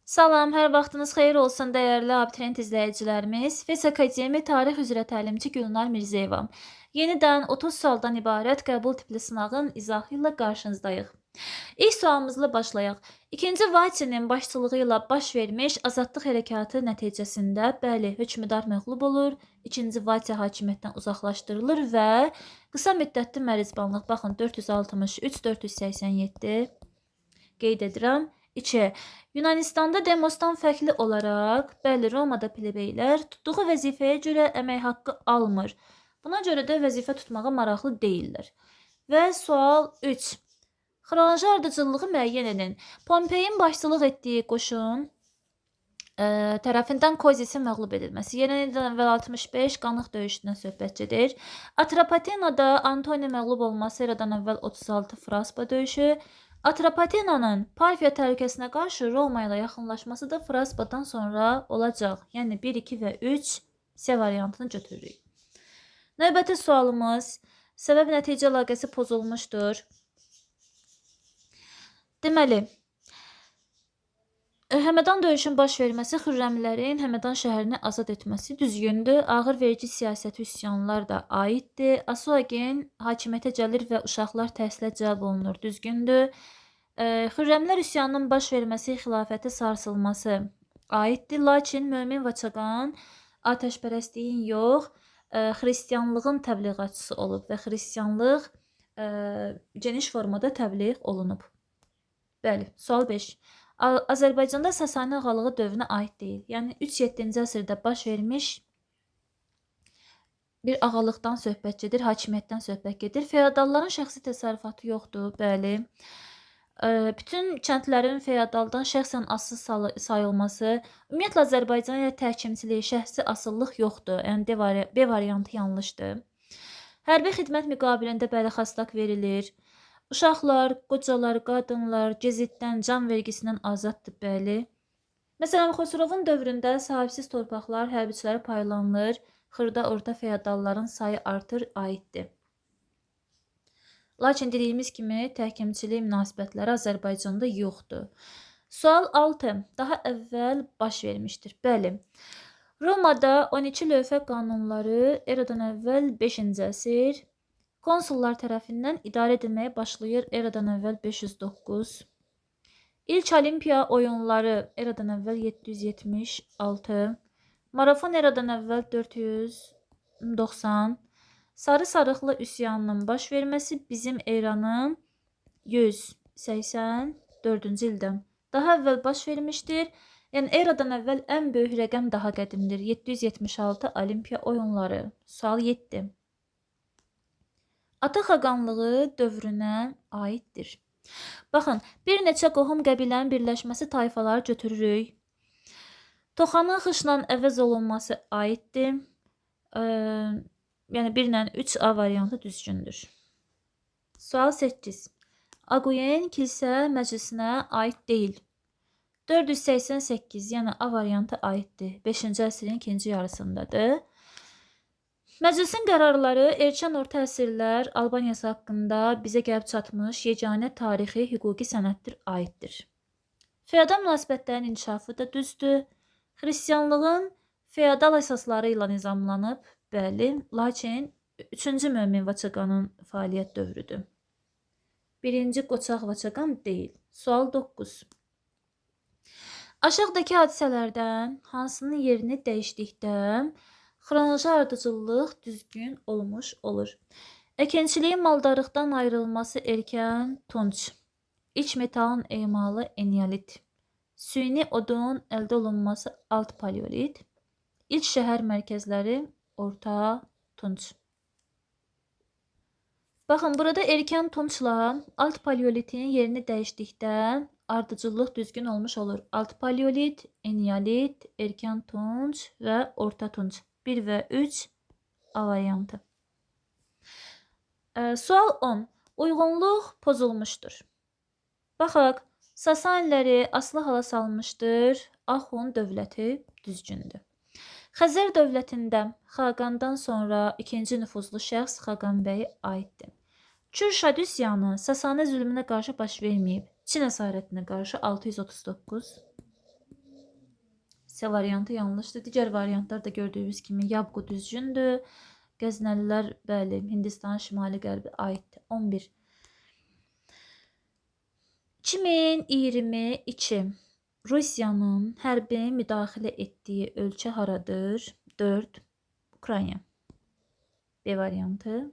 Salam, hər vaxtınız xeyir olsun dəyərli abituriyent izləyicilərimiz. FES Akademi Tarix üzrə təlimçi Gülnar Mirzəyeva. Yenidən 30 sualdan ibarət qəbul tipli sınağın izahı ilə qarşınızdayıq. İlk sualımızla başlayaq. İkinci Vaçenin başçılığı ilə baş vermiş azadlıq hərəkatı nəticəsində bəli, hökmdar məğlub olur, ikinci Vaçe hakimiyyətdən uzaqlaşdırılır və qısa müddətli mərizbanlıq, baxın 463, 487 qeyd edirəm. 2. Yunanistanda demosdan fərqli olaraq, bəli, Romada plebeylər tutduğu vəzifəyə görə əmək haqqı almır. Buna görə də vəzifə tutmağa maraqlı deyillər. Və sual 3. Xronoloji ardıcıllığı müəyyən edin. Pompeyin başçılıq etdiyi qoşun tərəfindən Kozisin məğlub edilməsi. Yenidən əvvəl 65 qanıq döyüşündən söhbət gedir. Atropatenada Antoni məğlub olması eradan əvvəl 36 Fraspa döyüşü. Atropatenanın Parfiya təhlükəsinə qarşı Roma ilə yaxınlaşması da Fraspadan sonra olacaq. Yəni 1, 2 və 3 C variantını götürürük. Növbəti sualımız səbəb-nəticə əlaqəsi pozulmuşdur. Deməli, Həmədan döyüşün baş verməsi Xürrəmlərin Həmədan şəhərini azad etməsi düzgündür. Ağır vergi siyasəti üsyanlar da aiddir. Asuagen hakimiyyətə gəlir və uşaqlar təhsilə cəlb olunur. Düzgündür. Xürrəmlər üsyanının baş verməsi, xilafəti sarsılması aiddir. Lakin Mömin Vaçaqan atəşpərəstliyin yox, xristianlığın təbliğatçısı olub və xristianlıq geniş formada təbliğ olunub. Bəli, sual 5. Azərbaycanda Sasani ağalığı dövrünə aid deyil. Yəni 3-7-ci əsrdə baş vermiş bir ağalıqdan söhbət gedir, hakimiyyətdən söhbət gedir. Feodalların şəxsi təsərrüfatı yoxdur, bəli. Bütün kəndlərin feodaldan şəxsən asılı sayılması, ümumiyyətlə Azərbaycan ilə təhkimçiliyi, şəxsi asıllıq yoxdur. Yəni B variantı yanlışdır. Hərbi xidmət müqabilində bəli xəstaq verilir. Uşaqlar, qocalar, qadınlar gezitdən, can vergisindən azaddır, bəli. Məsələn, Xosrovun dövründə sahibsiz torpaqlar hərbiçilərə paylanılır, xırda orta feodalların sayı artır, aiddir. Lakin dediyimiz kimi təhkimçilik münasibətləri Azərbaycanda yoxdur. Sual 6. Daha əvvəl baş vermişdir, bəli. Romada 12 lövhə qanunları eradan əvvəl 5-ci əsr konsullar tərəfindən idarə edilməyə başlayır eradan əvvəl 509. İlk Olimpiya oyunları eradan əvvəl 776. Marafon eradan əvvəl 490. Sarı-sarıqlı üsyanının baş verməsi bizim eranın 184-cü ildə. Daha əvvəl baş vermişdir. Yəni eradan əvvəl ən böyük rəqəm daha qədimdir. 776 Olimpiya oyunları. Sual 7. Ata xaqanlığı dövrünə aiddir. Baxın, bir neçə qohum qəbilənin birləşməsi tayfaları götürürük. Toxanın xışla əvəz olunması aiddir. Yəni 1 ilə 3 A variantı düzgündür. Sual 8. Aguyen kilsə məclisinə aid deyil. 488, yəni A variantı aiddir. 5-ci əsrin ikinci yarısındadır. Məclisin qərarları erkən orta əsrlər Albaniyası haqqında bizə gəlib çatmış yeganə tarixi hüquqi sənəddir, aiddir. Feodal münasibətlərin inkişafı da düzdür. Xristianlığın feodal əsasları ilə nizamlanıb, bəli, lakin 3-cü Mömin Vaçaqanın fəaliyyət dövrüdür. 1-ci Qoçaq Vaçaqan deyil. Sual 9. Aşağıdakı hadisələrdən hansının yerini dəyişdikdə xronoloji ardıcıllıq düzgün olmuş olur? Əkinçiliyin maldarlıqdan ayrılması erkən tunç. İlk metalın emalı eneolit. Süni odun əldə olunması alt paleolit. İlk şəhər mərkəzləri orta tunç. Baxın, burada erkən tunçla alt paleolitin yerini dəyişdikdə ardıcıllıq düzgün olmuş olur. Alt paleolit, eneolit, erkən tunç və orta tunç. 1 və 3 A variantı. Sual 10. Uyğunluq pozulmuşdur. Baxaq, Sasaniləri asılı hala salmışdır. Axun dövləti düzgündür. Xəzər dövlətində Xaqandan sonra ikinci nüfuzlu şəxs Xaqan bəy aiddir. Kürşad üsyanı Sasani zülmünə qarşı baş verməyib. Çin əsarətinə qarşı 639. C variantı yanlışdır. Digər variantlar da gördüyünüz kimi Yabqu düzgündür. Qəznəlilər bəli Hindistanın şimali-qərbi aiddir. 11. 2022 Rusiyanın hərbi müdaxilə etdiyi ölkə haradır? 4. Ukrayna. B variantı.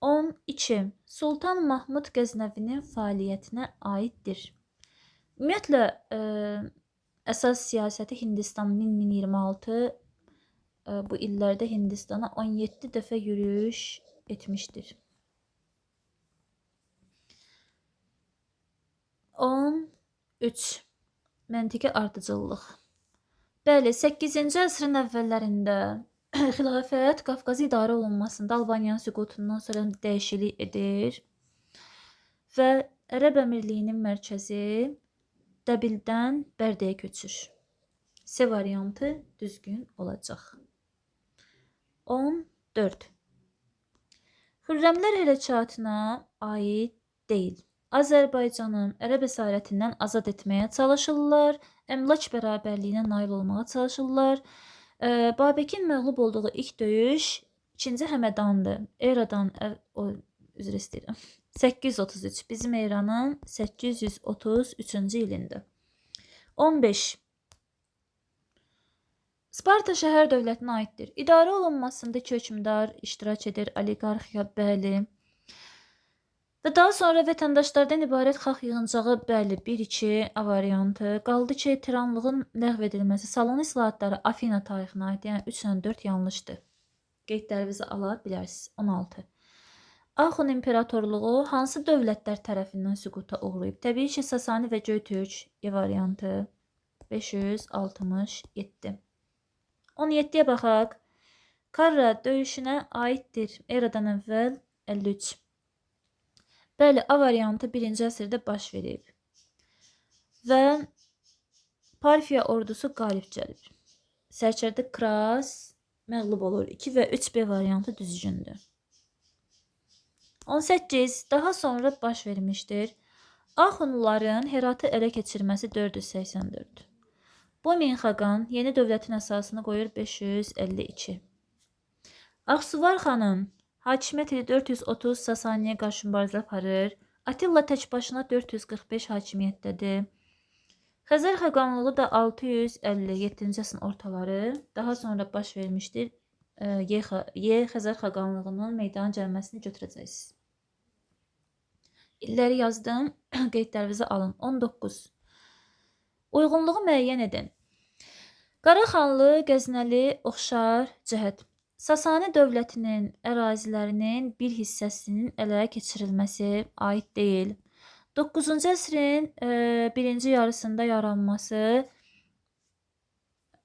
12. Sultan Mahmud Qəznəvinin fəaliyyətinə aiddir. Ümumiyyətlə, əsas siyasəti Hindistan 1026 bu illərdə Hindistana 17 dəfə yürüyüş etmişdir. 13. Məntiqi ardıcıllıq. Bəli, 8-ci əsrin əvvəllərində xilafət Qafqazı idarə olunmasında Albaniyanın süqutundan sonra dəyişiklik edir və Ərəb Əmirliyinin mərkəzi Dəbildən Bərdəyə köçür. C variantı düzgün olacaq. 14. Xürrəmlər hərəkatına aid deyil. Azərbaycanın Ərəb əsarətindən azad etməyə çalışırlar, əmlak bərabərliyinə nail olmağa çalışırlar. Babəkin məğlub olduğu ilk döyüş 2-ci Həmədandır. Eradan, üzr istəyirəm. 833. Bizim eranın 833-cü ilində. 15. Sparta şəhər dövlətinə aiddir. İdarə olunmasında iki hökmdar iştirak edir, oliqarxiya, bəli. Və daha sonra vətəndaşlardan ibarət xalq yığıncağı, bəli, 1-2 A variantı. Qaldı ki, tiranlığın ləğv edilməsi, salon islahatları Afina tarixinə aid, yəni 3-4 yanlışdır. Qeydlərinizi ala bilərsiniz. 16. Axun imperatorluğu hansı dövlətlər tərəfindən süquta uğrayıb? Təbii ki, Sasani və Göytürk E variantı. 567. 17-yə baxaq. Karra döyüşünə aiddir. Eradan əvvəl 53. Bəli, A variantı 1-ci əsrdə baş verib və Parfiya ordusu qalib gəlib. Sərkərdə Kras məğlub olur. 2 və 3 B variantı düzgündür. 18. Daha sonra baş vermişdir. Axunların Heratı ələ keçirməsi 484. Bomin Xaqan yeni dövlətin əsasını qoyur 552. Aksuvar xanın hakimiyyət ili 430 Sasaniyə qarşı mübarizə aparır. Atilla tək başına 445 hakimiyyətdədir. Xəzər xaqanlığı da 657-ci əsrin ortaları daha sonra baş vermişdir. Xəzər xaqanlığının meydana gəlməsini götürəcəksiniz. İlləri yazdım, qeydlərinizi alın. 19. Uyğunluğu müəyyən edin. Qaraxanlı, Qəznəli, oxşar cəhət. Sasani dövlətinin ərazilərinin bir hissəsinin ələ keçirilməsi aid deyil. 9-cu əsrin birinci yarısında yaranması,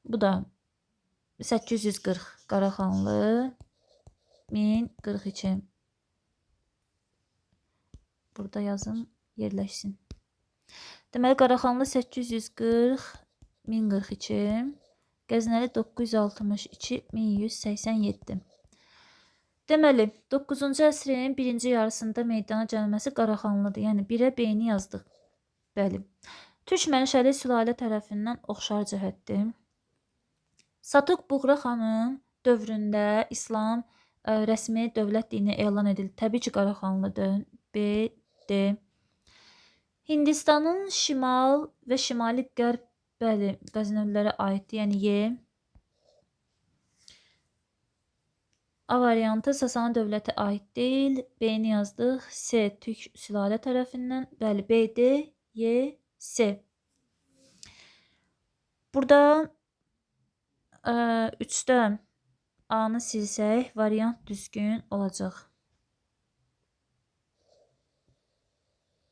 bu da 840 Qaraxanlı, 1042. Burada yazın, yerləşsin. Deməli, Qaraxanlı 840, 1042. Qəznəli 962, 1187. Deməli, 9-cu əsrin birinci yarısında meydana gəlməsi Qaraxanlıdır. Yəni, 1-ə B-ni yazdıq. Bəli. Türk mənşəli sülalə tərəfindən oxşar cəhətdir. Satuq Buğra xanın dövründə İslam rəsmi dövlət dini elan edildi. Təbii ki, Qaraxanlıdır. B, D. Hindistanın şimal və şimali qərb, bəli, Qəznəlilərə aiddir, yəni Y. A variantı Sasani dövləti aid deyil. B-ni yazdıq. C, Türk sülalə tərəfindən. Bəli, B, D, Y, C. Burada 3-də A-nı silsək, variant düzgün olacaq.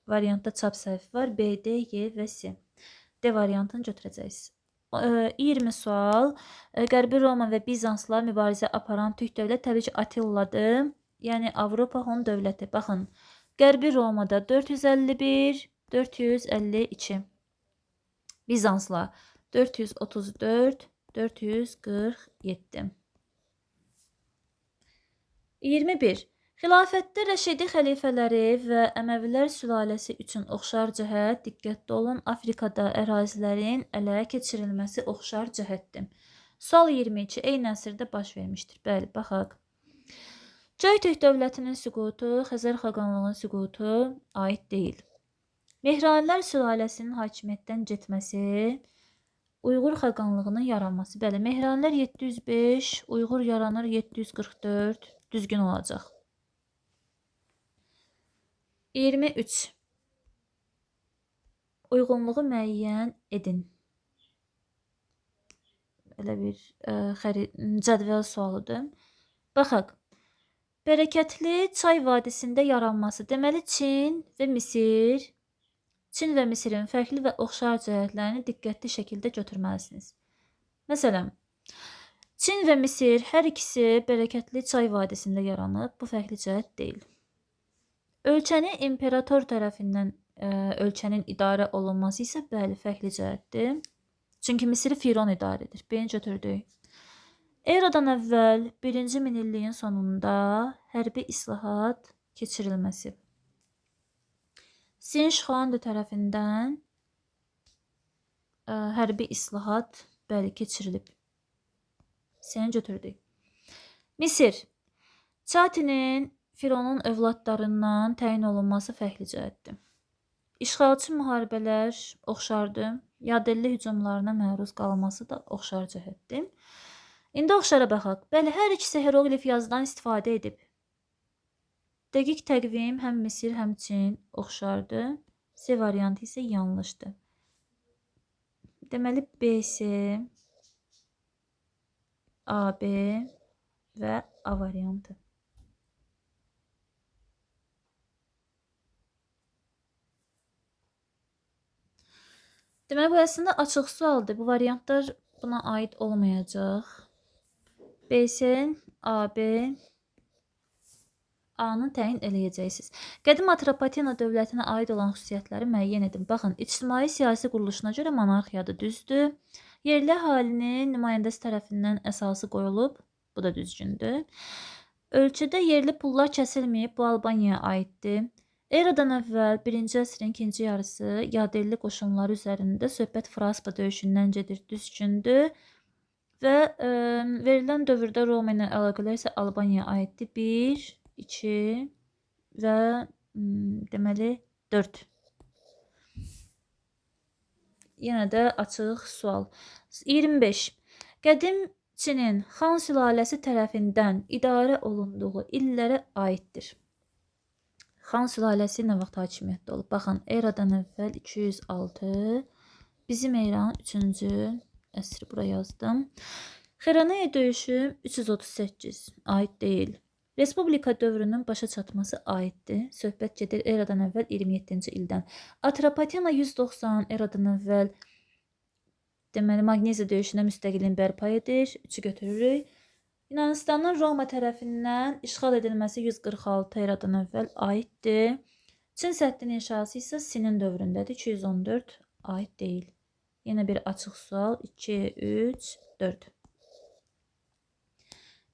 Variantda çap səhvi var. B, D, Y və C. D variantını götürəcəksiniz. 20 sual. Qərbi Roma və Bizansla mübarizə aparan türk dövlət təbii ki Attiladır. Yəni Avropa Hun dövləti. Baxın. Qərbi Romada 451, 452. Bizansla 434, 447. 21. Xilafətdə Rəşidi xəlifələri və Əməvilər sülaləsi üçün oxşar cəhət, diqqətli olun, Afrikada ərazilərin ələ keçirilməsi oxşar cəhətdir. Sual 22. Eyni əsrdə baş vermişdir. Bəli, baxaq. Cöytük dövlətinin süqutu, Xəzər xaqanlığının süqutu aid deyil. Mehranilər sülaləsinin hakimiyyətdən getməsi, Uyğur xaqanlığının yaranması. Bəli, Mehranilər 705, Uyğur yaranır 744, düzgün olacaq. 23. Uyğunluğu müəyyən edin. Elə bir cədvəl sualıdır. Baxaq. Bərəkətli çay vadisində yaranması. Deməli, Çin və Misirin fərqli və oxşar cəhətlərini diqqətli şəkildə götürməlisiniz. Məsələn, Çin və Misir hər ikisi bərəkətli çay vadisində yaranıb. Bu fərqli cəhət deyil. Ölkənin imperator tərəfindən ölkənin idarə olunması isə bəli, fərqli cəhətdir. Çünki Misiri Firon idarə edir. B-ni götürdük. Eradan əvvəl 1-ci minilliyin sonunda hərbi islahat keçirilməsi. Sin Şixuandi tərəfindən hərbi islahat bəli keçirilib. C-ni götürdük. Misir. Çatinin Fironun övladlarından təyin olunması fərqli cəhətdir. İşğalçı müharibələr oxşardır. Yadelli hücumlarına məruz qalması da oxşar cəhətdir. İndi oxşara baxaq. Bəli, hər ikisi hieroglif yazıdan istifadə edib. Dəqiq təqvim həm Misir, həm Çin oxşardır. C variantı isə yanlışdır. Deməli, B-C, A-B və A variantı. Deməli, bu əslində açıq sualdır. Bu variantlar buna aid olmayacaq. B-C, A-B, A-nı təyin eləyəcəksiniz. Qədim Atropatena dövlətinə aid olan xüsusiyyətləri müəyyən edin. Baxın, ictimai siyasi quruluşuna görə monarxiyadır, düzdür. Yerli əhalinin nümayəndəsi tərəfindən əsası qoyulub, bu da düzgündür. Ölkədə yerli pullar kəsilməyib, bu Albaniyaya aiddir. Eradan əvvəl 1-ci əsrin ikinci yarısı yadelli qoşunları üzərində söhbət Fraspa döyüşündən gedir, düzgündür. Və verilən dövrdə Roma ilə əlaqələr isə Albaniyaya aiddir. 1, 2 və deməli 4. Yenə də açıq sual. 25. Qədim Çinin Xan sülaləsi tərəfindən idarə olunduğu illərə aiddir. Xan sülaləsi nə vaxt hakimiyyətdə olub? Baxın, eradan əvvəl 206, bizim eranın 3-cü əsri bura yazdım. Xeronea döyüşü 338, aid deyil. Respublika dövrünün başa çatması aiddir. Söhbət gedir eradan əvvəl 27-ci ildən. Atropatena 190, eradan əvvəl deməli Magneziya döyüşünə müstəqilliyin bərpa edir. 3-ü götürürük. Yunanistanın Roma tərəfindən işğal edilməsi 146 eradan əvvəl aiddir. Çin səddinin inşası isə Sinin dövründədir. 214 aid deyil. Yenə bir açıq sual. 2, 3, 4.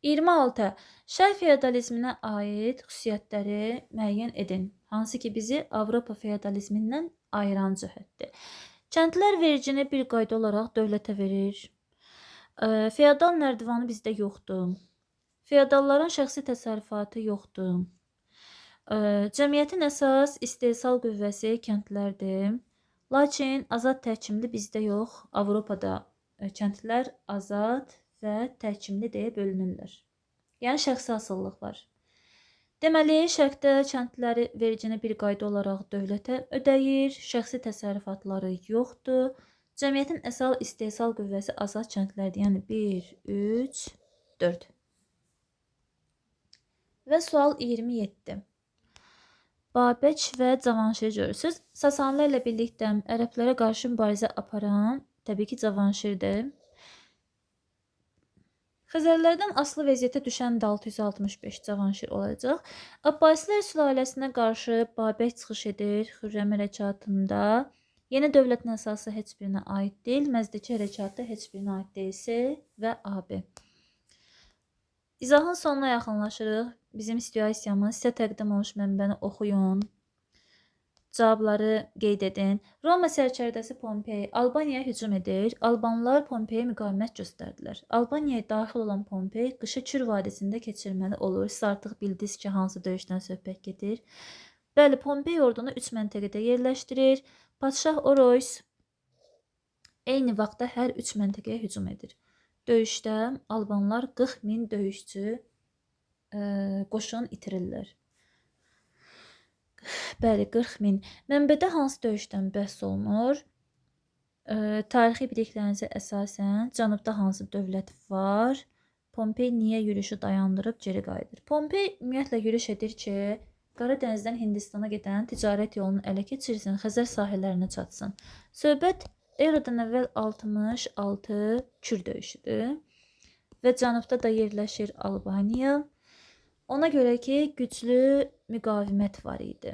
26. Şərq feodalizminə aid xüsusiyyətləri müəyyən edin. Hansı ki bizi Avropa feodalizmindən ayıran cəhətdir. Kəndlər vergini bir qayda olaraq dövlətə verir. Feodal nərdivanı bizdə yoxdur. Feodalların şəxsi təsərrüfatı yoxdur. Cəmiyyətin əsas istehsal qüvvəsi kəndlərdir. Lakin azad təhkimli bizdə yox. Avropada kəndlər azad və təhkimli deyə bölünürlər. Yəni şəxsi asıllıq var. Deməli, şərqdə kəndləri vergini bir qayda olaraq dövlətə ödəyir. Şəxsi təsərrüfatları yoxdur. Cəmiyyətin əsas istehsal qüvvəsi azad kəndlərdir. Yəni 1, 3, 4. Və sual 27. Babək və Cavanşir görürsünüz. Sasanlərlə birlikdə ərəblərə qarşı mübarizə aparan təbii ki Cavanşirdir. Xəzərlərdən asılı vəziyyətə düşən də 665 Cavanşir olacaq. Abbasilər sülaləsinə qarşı Babək çıxış edir Xürrəm hərəkatında. Yeni dövlətin əsası heç birinə aid deyil. Məzdəki hərəkatı heç birinə aid deyilsə və AB. İzahın sonuna yaxınlaşırıq. bizim situasiyamız sizə təqdim olmuş mənbəni oxuyun. Cavabları qeyd edin. Roma sərkərdəsi Pompey Albaniyaya hücum edir. Albanlar Pompeyə müqavimət göstərdilər. Albaniyaya daxil olan Pompey qışı Kür vadisində keçirməli olur. Siz artıq bildiniz ki, hansı döyüşdən söhbət gedir. Bəli, Pompey ordunu 3 məntəqədə yerləşdirir. Padşah Oroys eyni vaxtda hər 3 məntəqəyə hücum edir. Döyüşdə Albanlar 40.000 döyüşçü qoşun itirirlər. Bəli, 40.000. Mənbədə hansı döyüşdən bəhs olunur? Tarixi biliklərinizə əsasən cənubda hansı dövlət var? Pompey niyə yürüşü dayandırıb geri qayıdır? Pompey ümumiyyətlə yürüş edir ki, Qara dənizdən Hindistana gedən ticarət yolunu ələ keçirsin, Xəzər sahillərinə çatsın. Söhbət eradan əvvəl 66 Kür döyüşüdür və cənubda da yerləşir Albaniya. Ona görə ki, güclü müqavimət var idi.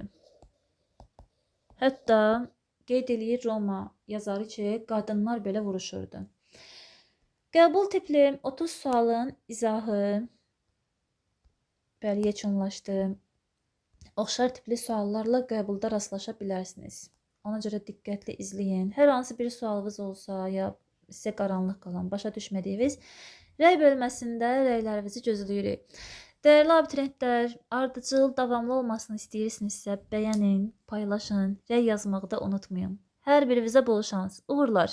Hətta qeyd eləyir Roma yazarı ki, qadınlar belə vuruşurdu. Qəbul tipli 30 sualın izahı bəli yekunlaşdı. Oxşar tipli suallarla qəbulda rastlaşa bilərsiniz. Ona görə diqqətli izləyin. Hər hansı bir sualınız olsa ya sizə qaranlıq qalan, başa düşmədiyiniz rəy bölməsində rəylərinizi gözləyirik. Dəyərli abituriyentlər, ardıcıl, davamlı olmasını istəyirsinizsə bəyənin, paylaşın, rəy yazmağı da unutmayın. Hər birinizə bol şans, uğurlar.